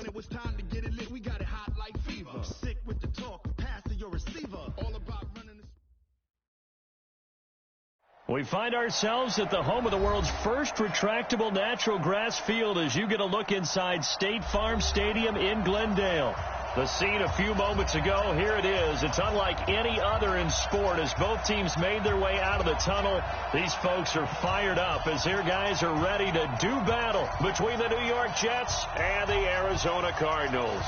when it was time to get it lit, we got it hot like fever. Sick with the talk, pass to your receiver. All about running the... We find ourselves at the home of the world's first retractable natural grass field as you get a look inside State Farm Stadium in Glendale. The scene a few moments ago, here it is. It's unlike any other in sport as both teams made their way out of the tunnel. These folks are fired up as their guys are ready to do battle between the New York Jets and the Arizona Cardinals.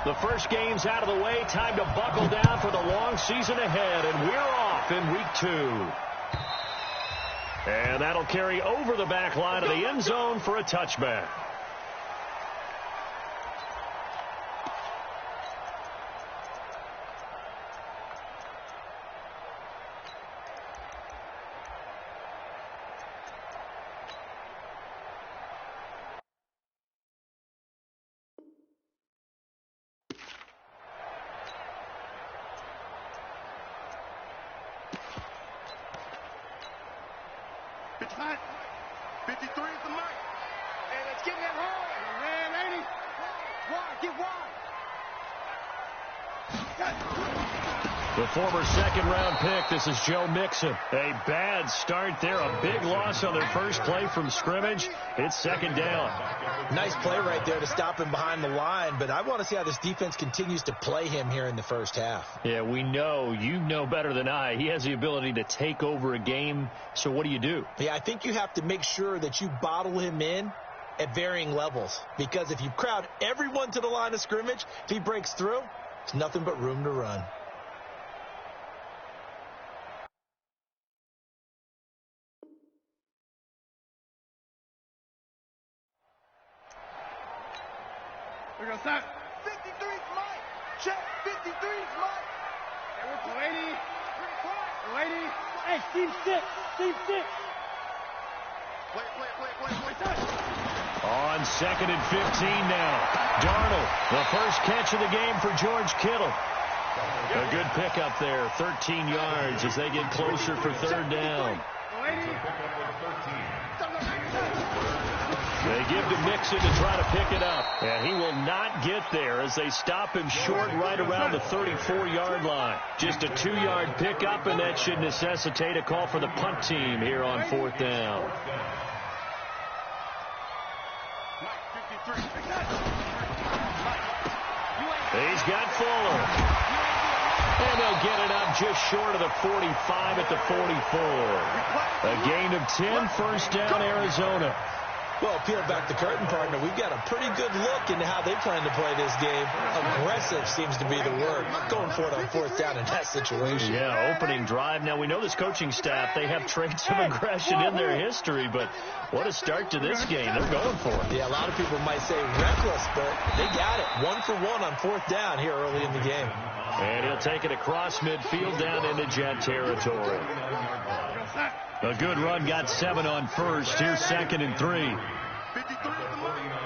The first game's out of the way. Time to buckle down for the long season ahead, and we're off in week 2. And that'll carry over the back line of the end zone for a touchback. It's hot. 53 is the mark. Hey, let's get that hard. Man, ain't he? Wide, get wide. The former second-round pick, this is Joe Mixon. A bad start there, a big loss on their first play from scrimmage. It's second down. Nice play right there to stop him behind the line, but I want to see how this defense continues to play him here in the first half. Yeah, we know. You know better than I. He has the ability to take over a game, so what do you do? Yeah, I think you have to make sure that you bottle him in at varying levels, because if you crowd everyone to the line of scrimmage, if he breaks through, it's nothing but room to run. We're going to start. 53's Mike. Check. 53's Mike. Lady. Lady. Hey, team 6. Team 6. Play. On 2nd and 15 now. Darnold, the first catch of the game for George Kittle. A good pickup there, 13 yards as they get closer for third down. They give to Mixon to try to pick it up. And he will not get there as they stop him short right around the 34-yard line. Just a 2-yard pickup, and that should necessitate a call for the punt team here on 4th down. He's got Fuller. And they'll get it up just short of the 45 at the 44. A gain of 10, first down, Arizona. Well, peel back the curtain, partner. We've got a pretty good look into how they plan to play this game. Aggressive seems to be the word. Going for it on 4th down in that situation. Yeah, opening drive. Now, we know this coaching staff, they have traits of aggression in their history, but what a start to this game. They're going for it. Yeah, a lot of people might say reckless, but they got it. 1 for 1 on 4th down here early in the game. And he'll take it across midfield down into Jet territory. A good run, got 7 on first. Here's 2nd and 3.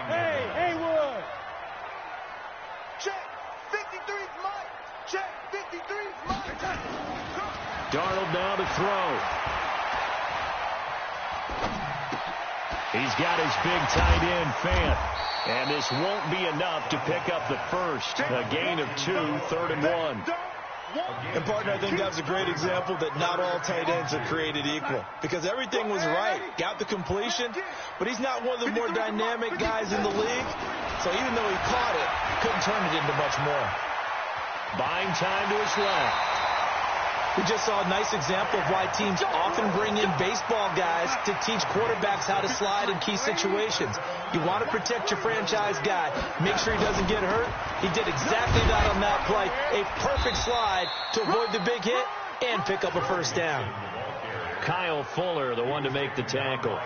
Hey, Haywood. Check. 53's Mike. Check. 53's Mike. Darnold now to throw. He's got his big tight end, Fant. And this won't be enough to pick up the first. A gain of 2, 3rd and 1. And, partner, I think that's a great example that not all tight ends are created equal. Because everything was right. Got the completion, but he's not one of the more dynamic guys in the league. So even though he caught it, couldn't turn it into much more. Buying time to his left. We just saw a nice example of why teams often bring in baseball guys to teach quarterbacks how to slide in key situations. You want to protect your franchise guy. Make sure he doesn't get hurt. He did exactly that on that play. A perfect slide to avoid the big hit and pick up a first down. Kyle Fuller, the one to make the tackle.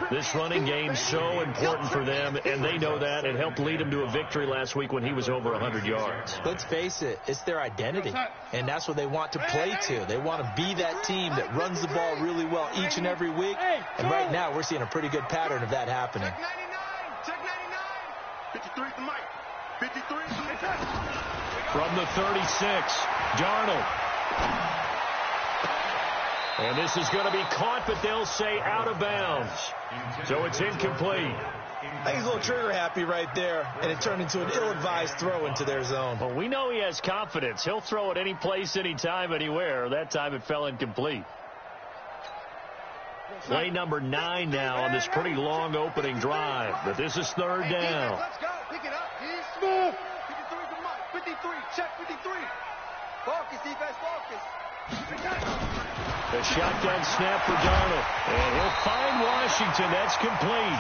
This running game so important for them, and they know that. It helped lead them to a victory last week when he was over 100 yards. Let's face it, it's their identity, and that's what they want to play to. They want to be that team that runs the ball really well each and every week, and right now we're seeing a pretty good pattern of that happening. Check 99. 53's Mike. 53's Mike. From the 36, Darnold. And this is going to be caught, but they'll say out of bounds. So it's incomplete. I think he's a little trigger happy right there, and it turned into an ill-advised throw into their zone. Well, we know he has confidence. He'll throw it any place, anytime, anywhere. That time it fell incomplete. Play number 9 now on this pretty long opening drive. But this is third down. Let's go. Pick it up. He's smooth. 53 to Mike. 53. Check 53. Focus, defense, focus. The shotgun snap for Darnold. And he'll find Washington. That's complete.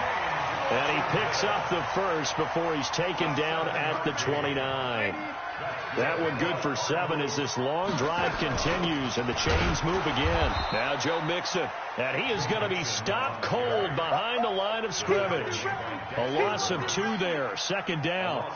And he picks up the first before he's taken down at the 29. That one good for 7 as this long drive continues and the chains move again. Now Joe Mixon. And he is going to be stopped cold behind the line of scrimmage. A loss of 2 there. Second down.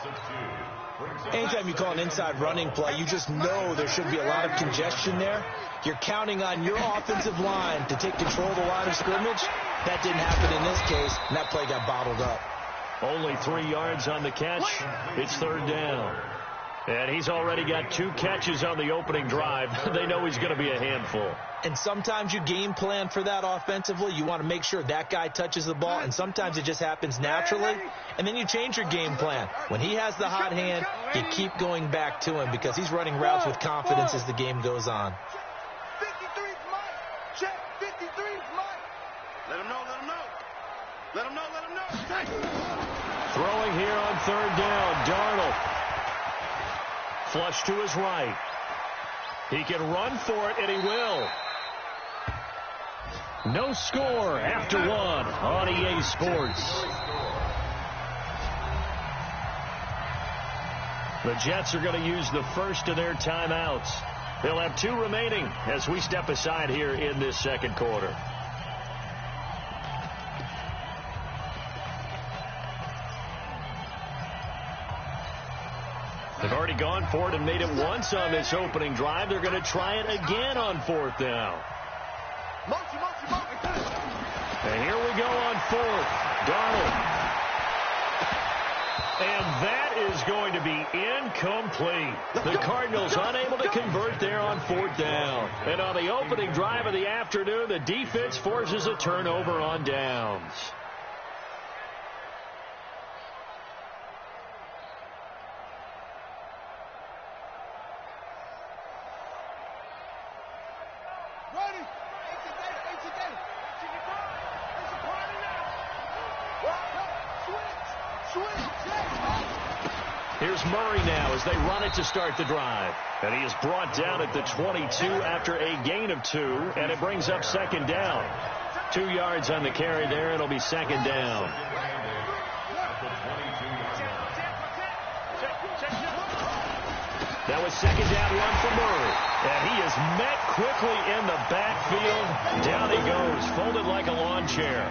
Anytime you call an inside running play, you just know there should be a lot of congestion there. You're counting on your offensive line to take control of the line of scrimmage. That didn't happen in this case, and that play got bottled up. Only 3 yards on the catch. It's third down. And he's already got 2 catches on the opening drive. They know he's going to be a handful. And sometimes you game plan for that offensively. You want to make sure that guy touches the ball, and sometimes it just happens naturally. And then you change your game plan. When he has the hot hand, you keep going back to him because he's running routes with confidence as the game goes on. 53's Mike. Check 53's Mike. Let him know, let him know. Let him know, let him know. Throwing here on third down, Darnold. Flush to his right. He can run for it, and he will. No score after 1 on EA Sports. The Jets are going to use the first of their timeouts. They'll have 2 remaining as we step aside here in this second quarter. They've already gone for it and made it once on this opening drive. They're going to try it again on 4th down. And here we go on 4th. Darnold. And that is going to be incomplete. The Cardinals unable to convert there on 4th down. And on the opening drive of the afternoon, the defense forces a turnover on downs. Here's Murray now as they run it to start the drive. And he is brought down at the 22 after a gain of 2, and it brings up second down. 2 yards on the carry there. It'll be second down. That was second down run for Murray. And he is met quickly in the backfield. Down he goes, folded like a lawn chair.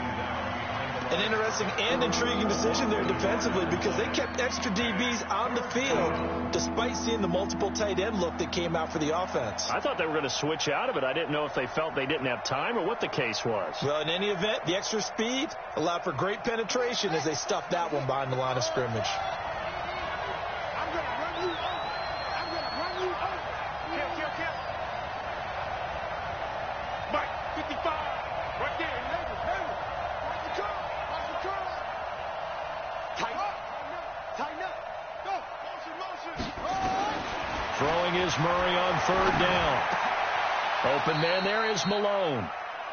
An interesting and intriguing decision there defensively because they kept extra DBs on the field despite seeing the multiple tight end look that came out for the offense. I thought they were going to switch out of it. I didn't know if they felt they didn't have time or what the case was. Well, in any event, the extra speed allowed for great penetration as they stuffed that one behind the line of scrimmage. I'm going to run you over. I'm going to run you over. Kill. Mike, 55. Right there. Tighten up. Go. Motion. Throwing is Murray on third down. Open man there is Malone.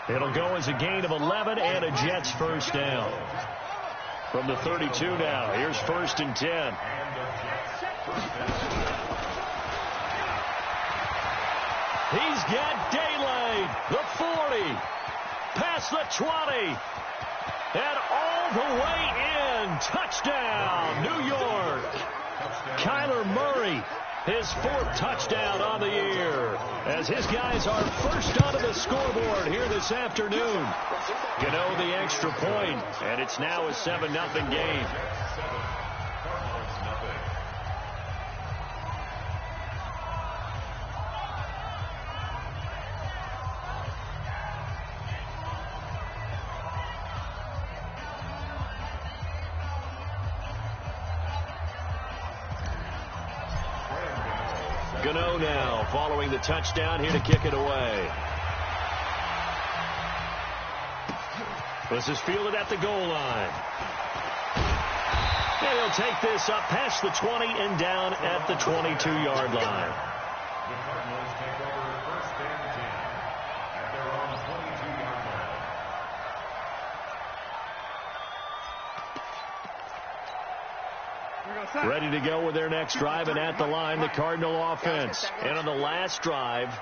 It'll go as a gain of 11 and a Jets first down. From the 32 now. Here's 1st and 10. He's got daylight. The 40. Past the 20. And all the way in. Touchdown, New York. Kyler Murray, his 4th touchdown on the year, as his guys are first onto the scoreboard here this afternoon. Gano the extra point, and it's now a 7-0 game. Gano now following the touchdown here to kick it away. This is fielded at the goal line. And he'll take this up past the 20 and down at the 22-yard line. The Cardinals take over first and 10 at their own 22-yard line. Ready to go with their next drive, and at the line, the Cardinal offense. And on the last drive,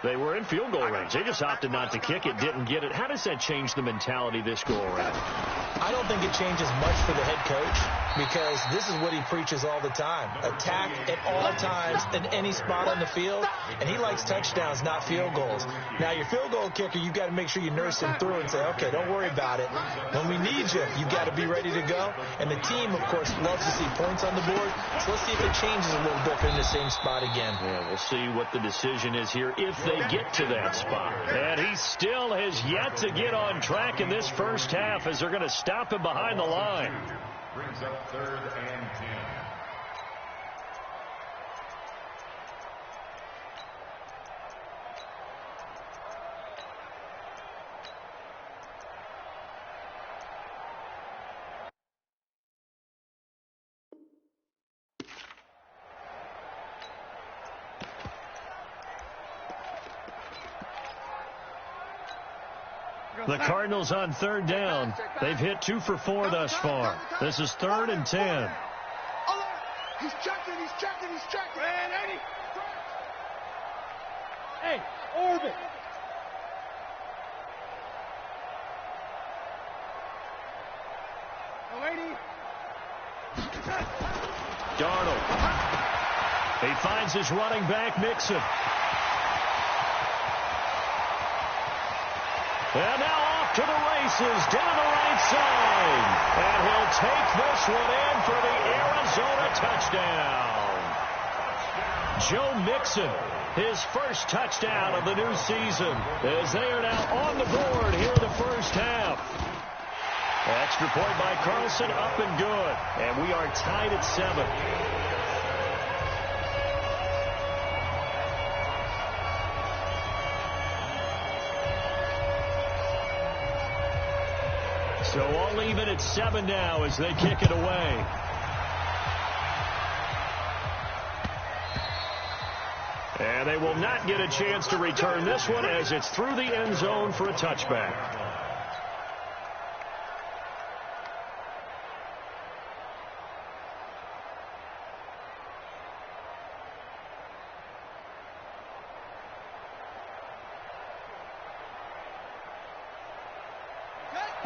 they were in field goal range. They just opted not to kick it, didn't get it. How does that change the mentality this go around? I don't think it changes much for the head coach because this is what he preaches all the time. Attack at all times in any spot on the field, and he likes touchdowns, not field goals. Now, your field goal kicker, you've got to make sure you nurse him through and say, okay, don't worry about it. When we need you, you've got to be ready to go. And the team, of course, loves to see points on the board. So let's see if it changes a little bit in the same spot again. Yeah, we'll see what the decision is here if they get to that spot. And he still has yet to get on track in this first half as they're going to stop him behind the line. Brings up 3rd and 10. The Cardinals on 3rd down. They've hit 2 for 4 thus far. This is 3rd and 10. He's checking. Man, Eddie. Hey, orbit. Darnold. He finds his running back, Mixon. And now off to the races, down the right side. And he'll take this one in for the Arizona touchdown. Joe Mixon, his first touchdown of the new season, as they are now on the board here in the first half. Extra point by Carlson, up and good. And we are tied at 7. So all even at 7 now as they kick it away. And they will not get a chance to return this one as it's through the end zone for a touchback.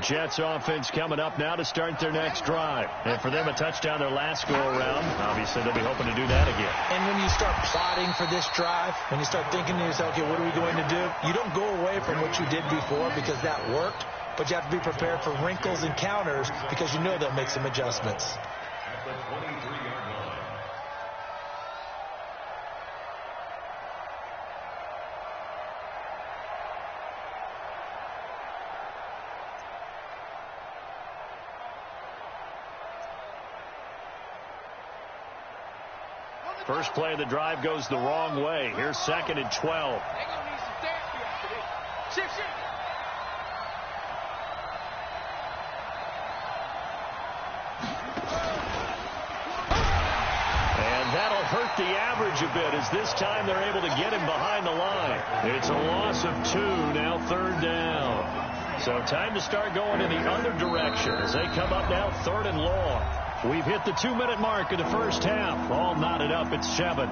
Jets offense coming up now to start their next drive. And for them, a touchdown their last go-around. Obviously, they'll be hoping to do that again. And when you start plotting for this drive, when you start thinking to yourself, okay, what are we going to do? You don't go away from what you did before because that worked, but you have to be prepared for wrinkles and counters because you know they'll make some adjustments. At the 23-yard line. First play of the drive goes the wrong way. Here's 2nd and 12. They're going to need some therapy after this. Shift. And that'll hurt the average a bit as this time they're able to get him behind the line. It's a loss of 2, now 3rd down. So time to start going in the other direction as they come up now 3rd and long. We've hit the 2-minute mark in the first half. All knotted up at 7.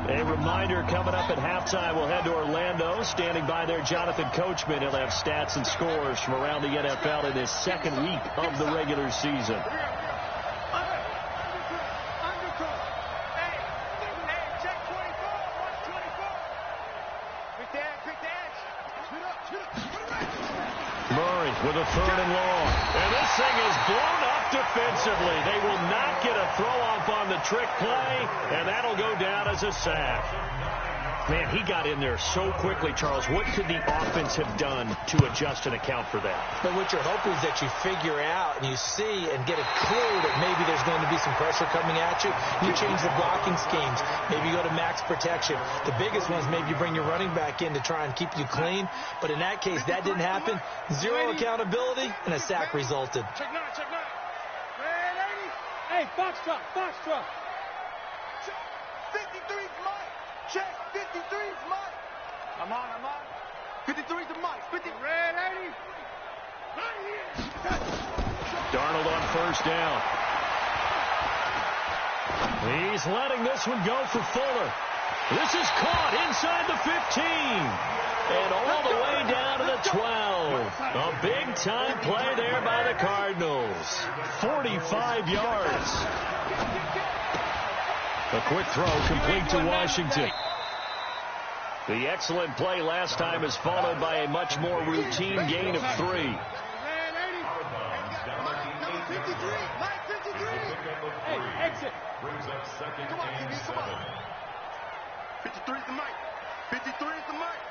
A reminder coming up at halftime. We'll head to Orlando. Standing by there, Jonathan Coachman. He'll have stats and scores from around the NFL in his 2nd week of the regular season. With a 3rd and long. And this thing is blown up defensively. They will not get a throw off on the trick play, and that'll go down as a sack. Man, he got in there so quickly, Charles. What could the offense have done to adjust and account for that? But what you're hoping is that you figure out and you see and get a clue that maybe there's going to be some pressure coming at you. You change the blocking schemes. Maybe you go to max protection. The biggest one is maybe you bring your running back in to try and keep you clean. But in that case, that didn't happen. Zero accountability, and a sack resulted. Check 9, check 9. Red 80. Hey, foxtrot, foxtrot. 53's Mike. Check, 53's Mike. I'm on. 53's the Mike. 50. Red 80. Right here. Darnold on first down. He's letting this one go for Fuller. This is caught inside the 15. And all the way down to the 12. A big-time play there by the Cardinals. 45 yards. A quick throw complete to Washington. The excellent play last time is followed by a much more routine gain of 3. Hey, exit. Brings up second Come on, and TB, 7. come on. 53's the Mike. 53's the Mike.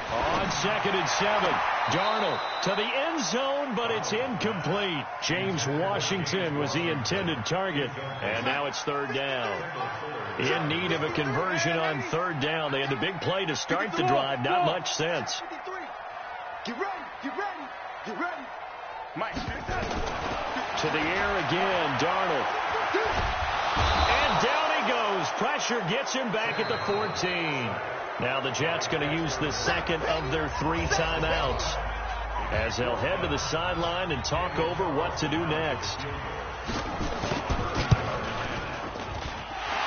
On 2nd and 7, Darnold to the end zone, but it's incomplete. James Washington was the intended target, and now it's 3rd down. In need of a conversion on 3rd down. They had the big play to start the drive, not much sense. 53. Get ready. Mike. To the air again, Darnold. And down he goes. Pressure gets him back at the 14. Now the Jets going to use the second of their 3 timeouts as they'll head to the sideline and talk over what to do next.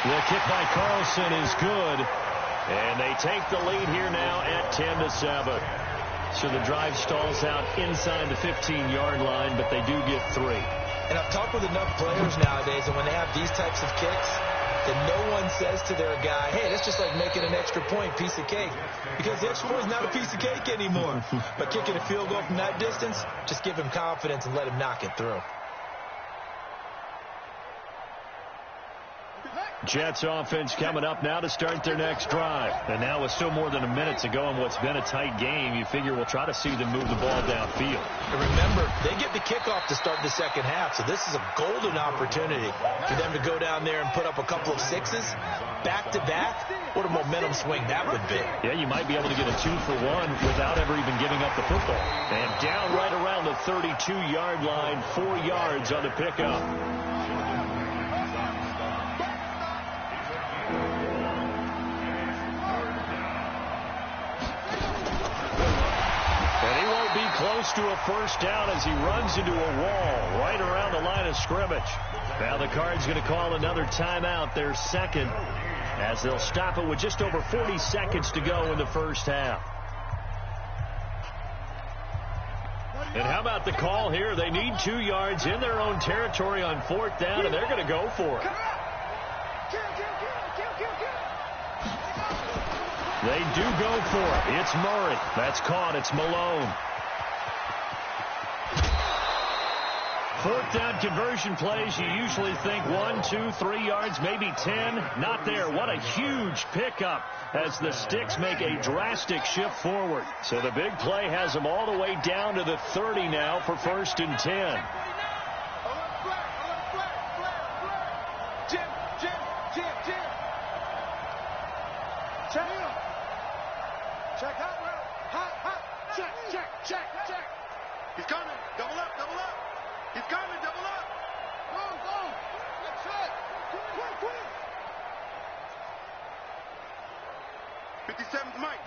The kick by Carlson is good, and they take the lead here now at 10-7. So the drive stalls out inside the 15-yard line, but they do get 3. And I've talked with enough players nowadays, and when they have these types of kicks, that no one says to their guy, hey, that's just like making an extra point, piece of cake. Because the extra point is not a piece of cake anymore. But kicking a field goal from that distance, just give him confidence and let him knock it through. Jets offense coming up now to start their next drive. And now with still more than a minute to go in what's been a tight game, you figure we'll try to see them move the ball downfield. And remember, they get the kickoff to start the second half, so this is a golden opportunity for them to go down there and put up a couple of 6s back-to-back. What a momentum swing that would be. Yeah, you might be able to get a 2-for-1 without ever even giving up the football. And down right around the 32-yard line, 4 yards on the pickup. Close to a first down as he runs into a wall right around the line of scrimmage. Now the Cards going to call another timeout, their second, as they'll stop it with just over 40 seconds to go in the first half. And how about the call here? They need 2 yards in their own territory on 4th down, and they're going to go for it. They do go for it. It's Murray. That's caught. It's Malone. 4th down conversion plays, you usually think 1, 2, 3 yards, maybe 10. Not there. What a huge pickup as the Sticks make a drastic shift forward. So the big play has them all the way down to the 30 now for 1st and 10. Check out route. Hot. Check. He's coming. Double up. He's coming. Double up. Go. That's it. Quick. 57's Mike.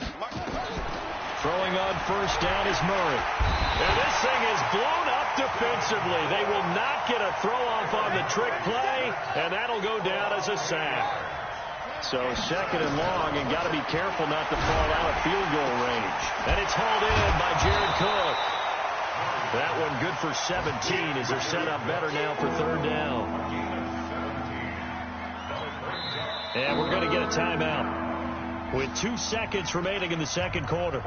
Throwing on first down is Murray. And this thing is blown up defensively. They will not get a throw off on the trick play, and that'll go down as a sack. So 2nd and long, and got to be careful not to fall out of field goal range. And it's hauled in by Jared Cook. That one good for 17 as they're set up better now for 3rd down. And we're going to get a timeout with 2 seconds remaining in the 2nd quarter.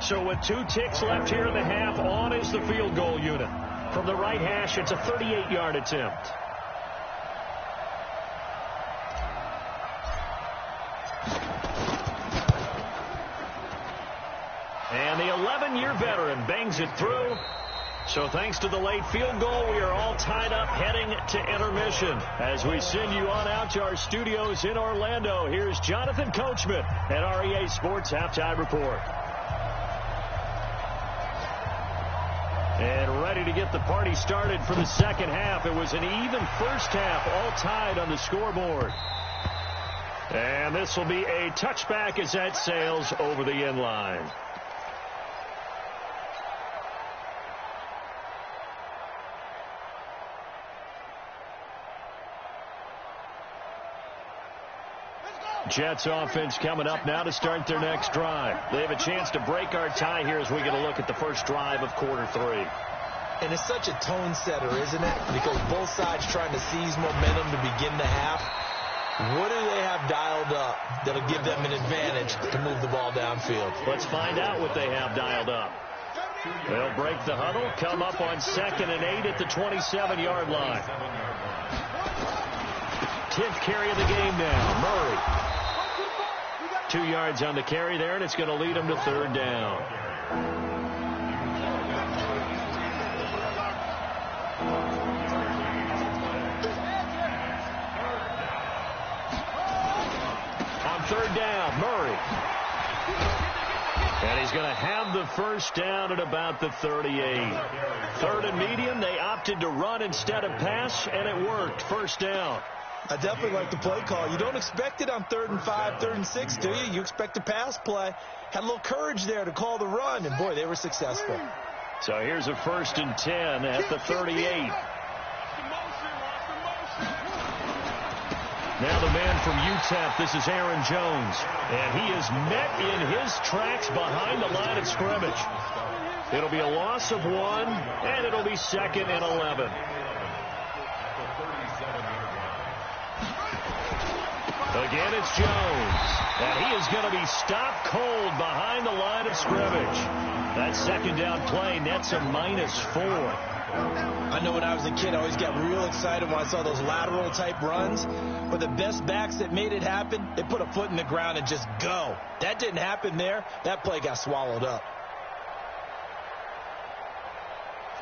So with 2 ticks left here in the half, on is the field goal unit. From the right hash, it's a 38-yard attempt. And the 11-year veteran bangs it through. So thanks to the late field goal, we are all tied up heading to intermission. As we send you on out to our studios in Orlando, here's Jonathan Coachman at REA Sports Halftime Report. And ready to get the party started for the second half. It was an even first half, all tied on the scoreboard. And this will be a touchback as that sails over the end line. Jets offense coming up now to start their next drive. They have a chance to break our tie here as we get a look at the first drive of quarter 3. And it's such a tone setter, isn't it? Because both sides trying to seize momentum to begin the half. What do they have dialed up that'll give them an advantage to move the ball downfield? Let's find out what they have dialed up. They'll break the huddle, come up on 2nd and 8 at the 27-yard line. 10th carry of the game now. Murray. 2 yards on the carry there, and it's going to lead them to 3rd down. On 3rd down, Murray. And he's going to have the first down at about the 38. 3rd and medium, they opted to run instead of pass, and it worked. First down. I definitely like the play call. You don't expect it on 3rd and 5, 3rd and 6, do you? You expect a pass play. Had a little courage there to call the run, and, boy, they were successful. So here's a 1st and 10 at the 38. Now the man from UTEP, this is Aaron Jones. And he is met in his tracks behind the line of scrimmage. It'll be a loss of 1, and it'll be 2nd and 11. Again, it's Jones. And he is going to be stopped cold behind the line of scrimmage. That 2nd down play nets a -4. I know when I was a kid, I always got real excited when I saw those lateral-type runs. But the best backs that made it happen, they put a foot in the ground and just go. That didn't happen there. That play got swallowed up.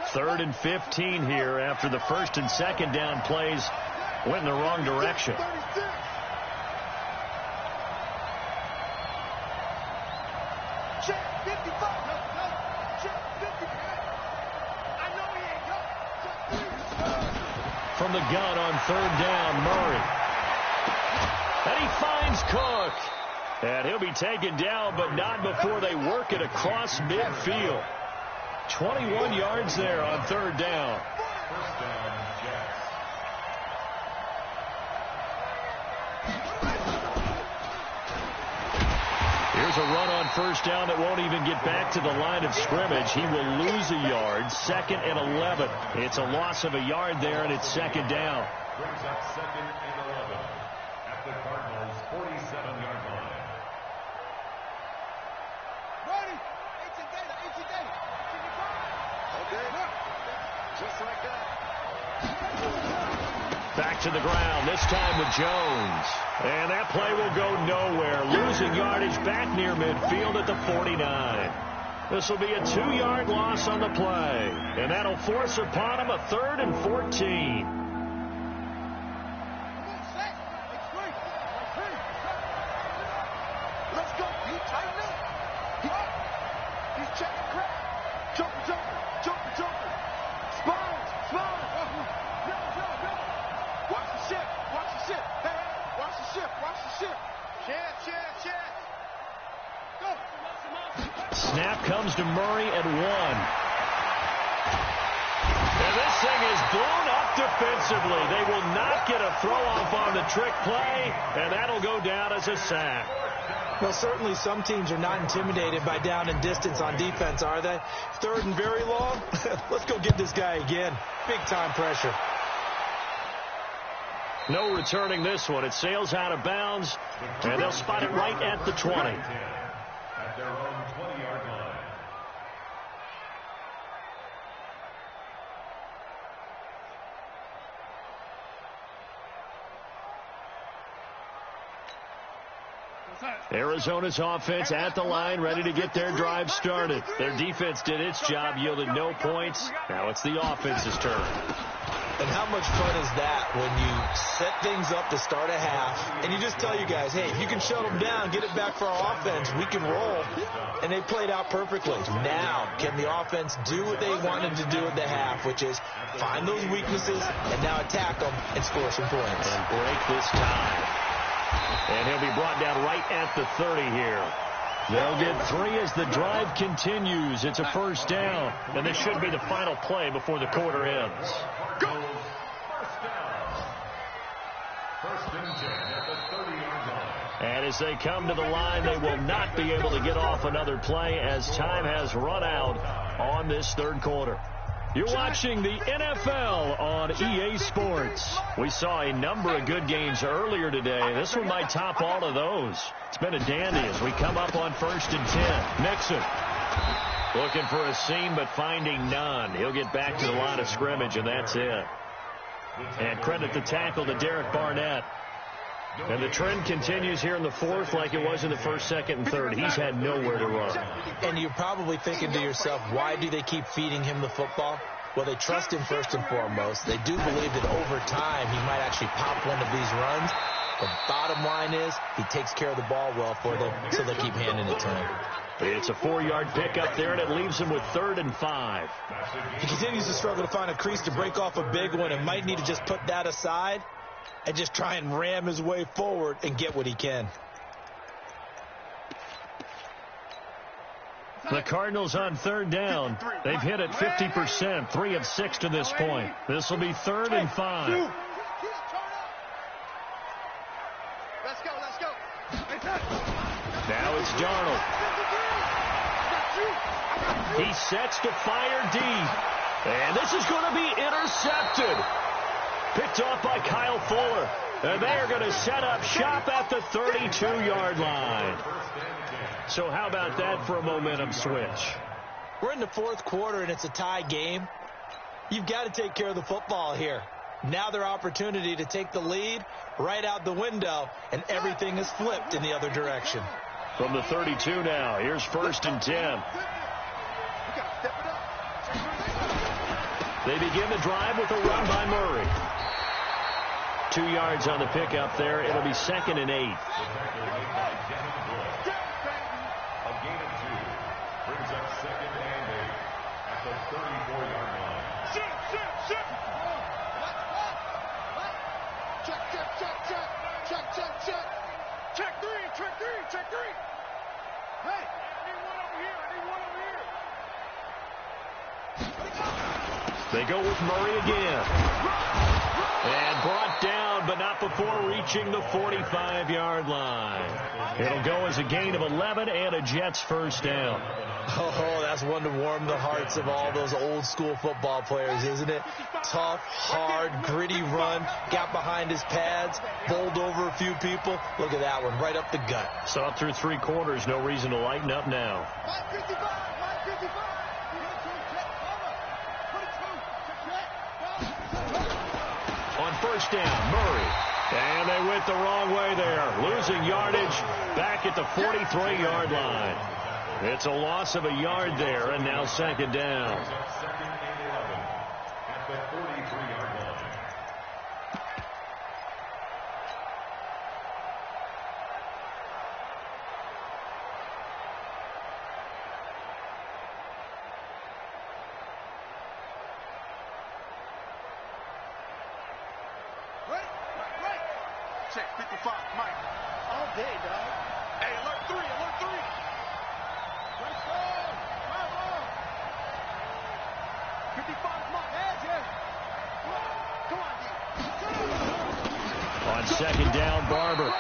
3rd and 15 here after the 1st and 2nd down plays went in the wrong direction. From the gun on 3rd down, Murray. And he finds Cook. And he'll be taken down, but not before they work it across midfield. 21 yards there on 3rd down. First down, Jets. Here's a run on 1st down that won't even get back to the line of scrimmage. He will lose a yard. 2nd and 11. It's a loss of a yard there, and it's 2nd down. Brings up 2nd and 11 at the Cardinals' 47-yard line. Ready? 18 data. Okay. Just like that. Back to the ground, this time with Jones. And that play will go nowhere. Losing yardage back near midfield at the 49. This will be a 2-yard loss on the play. And that'll force upon him a 3rd and 14. Let's go. He tighten up. He's checking crap. Jumper. Spine. Watch the ship. Hey, watch the ship. Check. Go. Snap comes to Murray at 1. And this thing is blown up defensively. They will not get a throw-off on the trick play, and that'll go down as a sack. Well, certainly some teams are not intimidated by down and distance on defense, are they? 3rd and very long? Let's go get this guy again. Big-time pressure. No returning this one. It sails out of bounds, and they'll spot it right at the 20. At their own 20-yard line. Arizona's offense at the line, ready to get their drive started. Their defense did its job, yielded no points. Now it's the offense's turn. And how much fun is that when you set things up to start a half, and you just tell you guys, hey, if you can shut them down, get it back for our offense, we can roll. And they played out perfectly. Now, can the offense do what they wanted to do at the half, which is find those weaknesses and now attack them and score some points. And break this tie. And he'll be brought down right at the 30 here. They'll get 3 as the drive continues. It's a first down. And this should be the final play before the quarter ends. Go! First down. First and 10 at the 30-yard line. And as they come to the line, they will not be able to get off another play as time has run out on this third quarter. You're watching the NFL on EA Sports. We saw a number of good games earlier today. This one might top all of those. It's been a dandy as we come up on first and 10. Mixon looking for a seam, but finding none. He'll get back to the line of scrimmage, and that's it. And credit the tackle to Derek Barnett. And the trend continues here in the fourth like it was in the first, second, and third. He's had nowhere to run. And you're probably thinking to yourself, why do they keep feeding him the football? Well, they trust him first and foremost. They do believe that over time he might actually pop one of these runs. The bottom line is he takes care of the ball well for them, so they keep handing it to him. It's a 4-yard pickup there, and it leaves him with 3rd and 5. He continues to struggle to find a crease to break off a big one and might need to just put that aside and just try and ram his way forward and get what he can. The Cardinals on 3rd down. They've hit it 50%, 3 of 6 to this point. This will be 3rd and 5. Let's go, let's go. Now it's Darnold. He sets to fire deep. And this is going to be intercepted. Picked off by Kyle Fuller. And they are going to set up shop at the 32-yard line. So how about that for a momentum switch? We're in the fourth quarter, and it's a tie game. You've got to take care of the football here. Now their opportunity to take the lead right out the window, and everything is flipped in the other direction. From the 32 now, here's 1st and 10. They begin the drive with a run by Murray. 2 yards on the pickup there. It'll be 2nd and 8. Brings up 2nd and 8 at the 34-yard line. Check. Check 3. Hey, I need one over here. They go with Murray again. And brought down, but not before reaching the 45-yard line. It'll go as a gain of 11 and a Jets first down. Oh, that's one to warm the hearts of all those old-school football players, isn't it? Tough, hard, gritty run, got behind his pads, bowled over a few people. Look at that one, right up the gut. Saw it through 3 quarters, no reason to lighten up now. On first down, Murray. And they went the wrong way there, losing yardage back at the 43-yard line. It's a loss of a yard there, and now 2nd down. 2nd and 11 at the 43-yard line. Right. Check 55, Mike. All day, dog. Hey, alert 3. Let's go. 55, Mike. Come on, On 2nd down, Barber.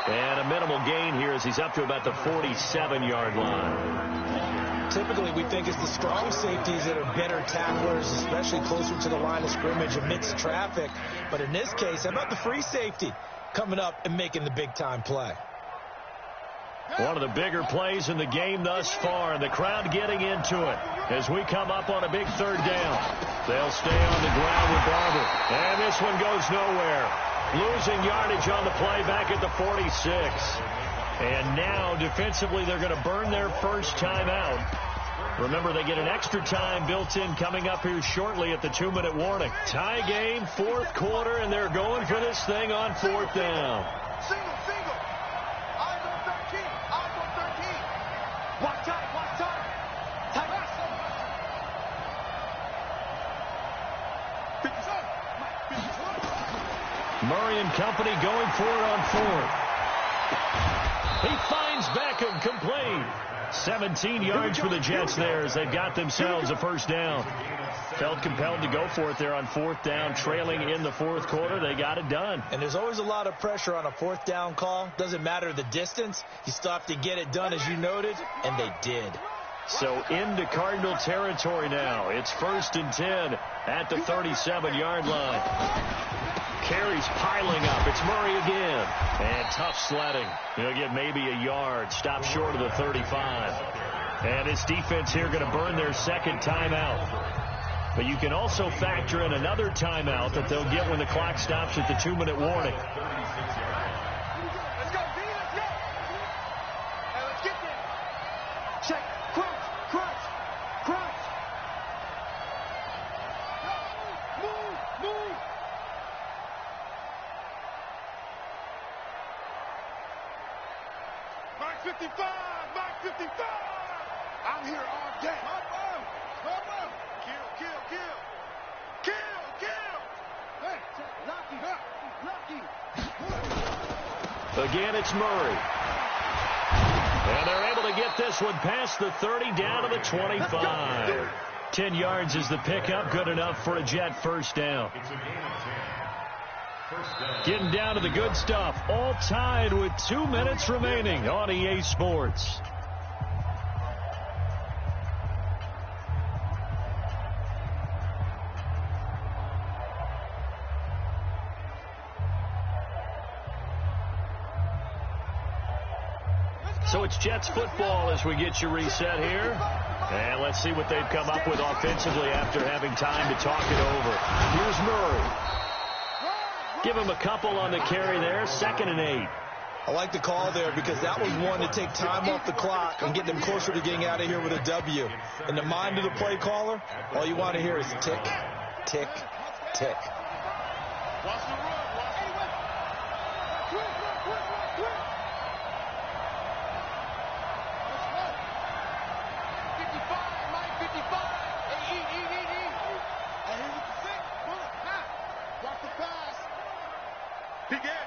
And a minimal gain here as he's up to about the 47-yard line. Typically, we think it's the strong safeties that are better tacklers, especially closer to the line of scrimmage amidst traffic. But in this case, how about the free safety coming up and making the big-time play? One of the bigger plays in the game thus far, and the crowd getting into it as we come up on a big 3rd down. They'll stay on the ground with Barber. And this one goes nowhere. Losing yardage on the play back at the 46. And now, defensively, they're going to burn their first timeout. Remember, they get an extra time built in coming up here shortly at the 2-minute warning. Tie game, fourth quarter, and they're going for this thing on fourth down. Single. Eyes on 13. Eyes on 13. Watch time. Time. 57. Murray and company going for it on fourth. He finds Beckham complete. 17 yards for the Jets there as they've got themselves a first down. Felt compelled to go for it there on fourth down, trailing in the fourth quarter. They got it done. And there's always a lot of pressure on a fourth down call. Doesn't matter the distance. You still have to get it done, as you noted, and they did. So into Cardinal territory now. It's 1st and 10 at the 37-yard line. Carries piling up. It's Murray again. And tough sledding. He'll get maybe a yard. Stop short of the 35. And this defense here going to burn their second timeout. But you can also factor in another timeout that they'll get when the clock stops at the 2-minute warning. Let's go, B. Let's go. Hey, let's get there. Check. Crunch. Move. Mark 55. I'm here all day. Come on. Kill. Hey, Lucky. Again, it's Murray. And they're able to get this one past the 30 down to the 25. 10 yards is the pickup. Good enough for a Jet first down. Getting down to the good stuff. All tied with 2 minutes remaining on EA Sports. So it's Jets football as we get you reset here. And let's see what they've come up with offensively after having time to talk it over. Here's Murray. Give him a couple on the carry there. 2nd and 8. I like the call there because that was one to take time off the clock and get them closer to getting out of here with a W. In the mind of the play caller, all you want to hear is tick, tick, tick. Watch the run. Quick. 55. Hey, eat. And here's the 6. Watch the pass. Big Ed.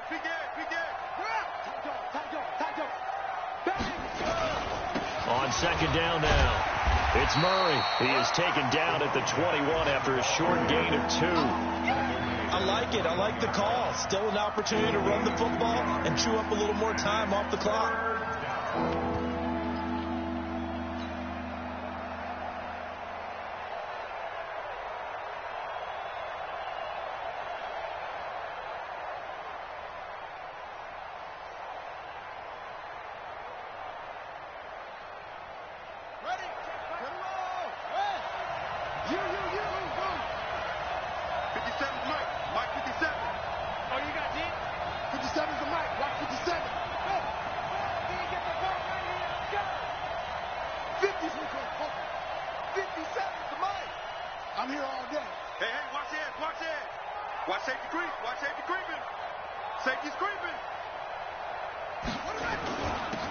Tight. Bang. On 2nd down now. It's Murray. He is taken down at the 21 after a short gain of 2. I like it. I like the call. Still an opportunity to run the football and chew up a little more time off the clock.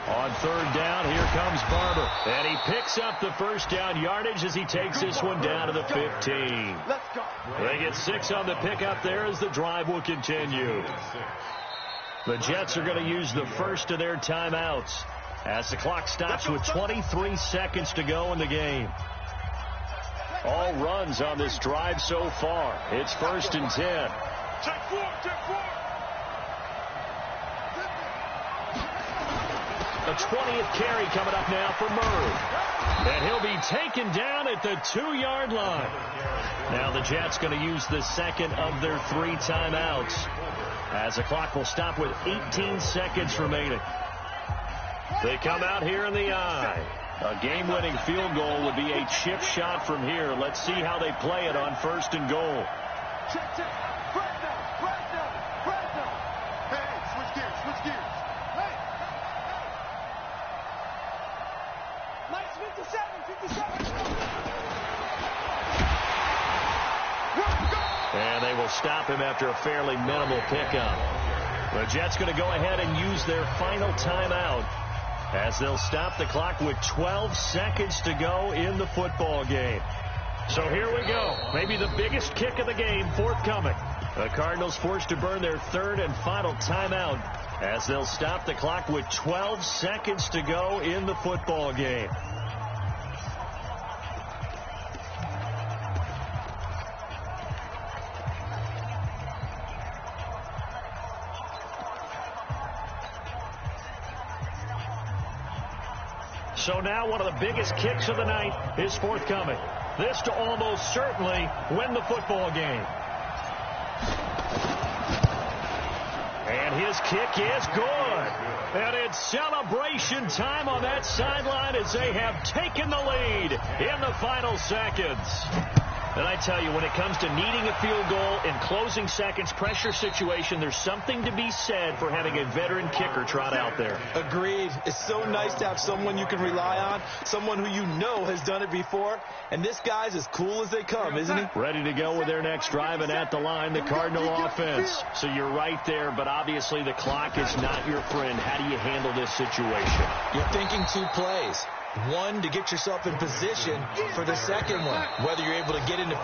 On 3rd down, here comes Barber. And he picks up the first down yardage as he takes this one down to the 15. Let's go. They get 6 on the pickup there as the drive will continue. The Jets are going to use the first of their timeouts as the clock stops with 23 seconds to go in the game. All runs on this drive so far. It's 1st and 10. Check 4. The 20th carry coming up now for Murray. And he'll be taken down at the 2-yard line. Now the Jets going to use the second of their 3 timeouts as the clock will stop with 18 seconds remaining. They come out here in the eye. A game-winning field goal would be a chip shot from here. Let's see how they play it on 1st and goal. Check. Hey, switch gears. And they will stop him after a fairly minimal pickup. The Jets going to go ahead and use their final timeout as they'll stop the clock with 12 seconds to go in the football game. So here we go. Maybe the biggest kick of the game forthcoming. The Cardinals forced to burn their third and final timeout as they'll stop the clock with 12 seconds to go in the football game. So now one of the biggest kicks of the night is forthcoming. This to almost certainly win the football game. And his kick is good. And it's celebration time on that sideline as they have taken the lead in the final seconds. And I tell you, when it comes to needing a field goal in closing seconds, pressure situation, there's something to be said for having a veteran kicker trot out there. Agreed. It's so nice to have someone you can rely on, someone who you know has done it before. And this guy's as cool as they come, isn't he? Ready to go with their next drive, and at the line, the Cardinal offense. So you're right there, but obviously the clock is not your friend. How do you handle this situation? You're thinking 2 plays. One, to get yourself in position for the second one. Whether you're able to get into